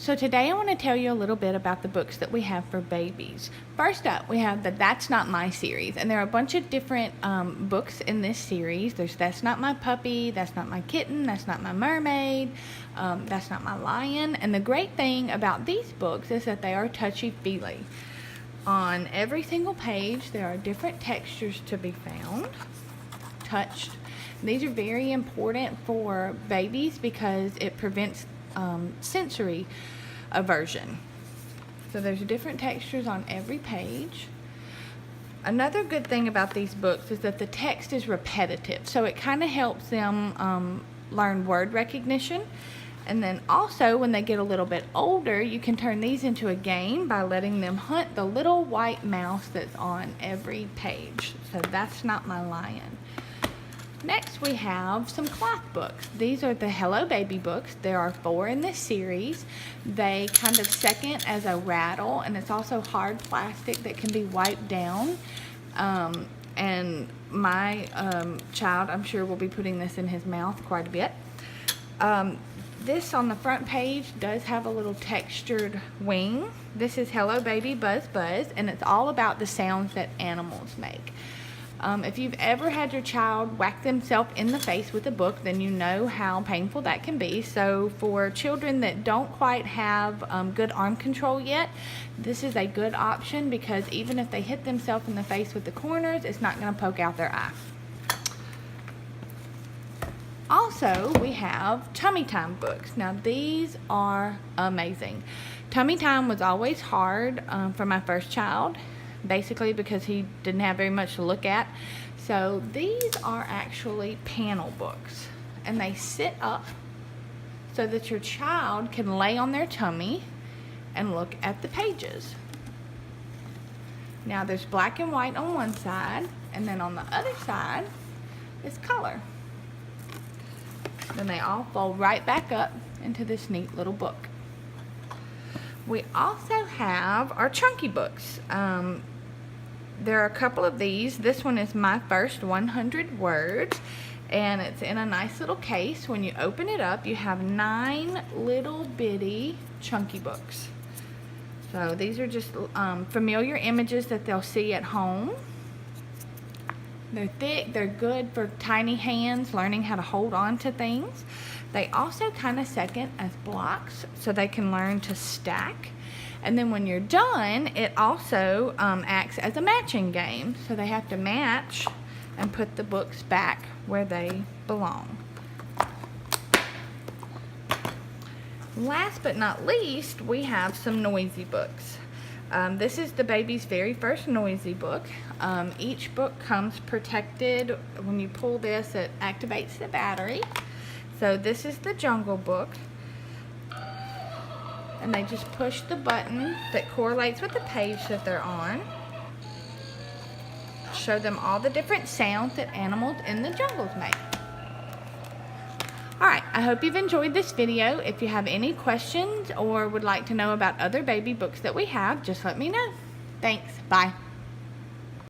So today I want to tell you a little bit about the books that we have for babies. First up, we have the That's Not My series, and there are a bunch of different books in this series. There's That's Not My Puppy, That's Not My Kitten, That's Not My Mermaid, That's Not My Lion. And the great thing about these books is that they are touchy-feely. On every single page, there are different textures to be found, touched. These are very important for babies because it prevents sensory aversion. So there's different textures on every page. Another good thing about these books is that the text is repetitive, so it kind of helps them learn word recognition. And then also when they get a little bit older, you can turn these into a game by letting them hunt the little white mouse that's on every page. So That's Not My Lion. Next we have some cloth books. These are the Hello Baby books. There are 4 in this series. They kind of second as a rattle, and it's also hard plastic that can be wiped down. And my child, I'm sure, will be putting this in his mouth quite a bit. This on the front page does have a little textured wing. This is Hello Baby Buzz Buzz, and it's all about the sounds that animals make. If you've ever had your child whack themselves in the face with a book, then you know how painful that can be. So for children that don't quite have good arm control yet, this is a good option because even if they hit themselves in the face with the corners, it's not going to poke out their eye. Also, we have Tummy Time books. Now, these are amazing. Tummy Time was always hard for my first child, basically because he didn't have very much to look at. So these are actually panel books, and they sit up so that your child can lay on their tummy and look at the pages. Now there's black and white on one side, and then on the other side is color. Then they all fold right back up into this neat little book. We also have our chunky books. There are a couple of these. This one is My First 100 Words, and it's in a nice little case. When you open it up, you have 9 little bitty chunky books. So these are just familiar images that they'll see at home. They're thick, they're good for tiny hands learning how to hold on to things. They also kind of second as blocks so they can learn to stack. And then when you're done, it also acts as a matching game. So they have to match and put the books back where they belong. Last but not least, we have some noisy books. This is the baby's very first noisy book. Each book comes protected. When you pull this, it activates the battery. So this is the Jungle Book. And they just push the button that correlates with the page that they're on. Show them all the different sounds that animals in the jungles make. Alright, I hope you've enjoyed this video. If you have any questions or would like to know about other baby books that we have, just let me know. Thanks. Bye.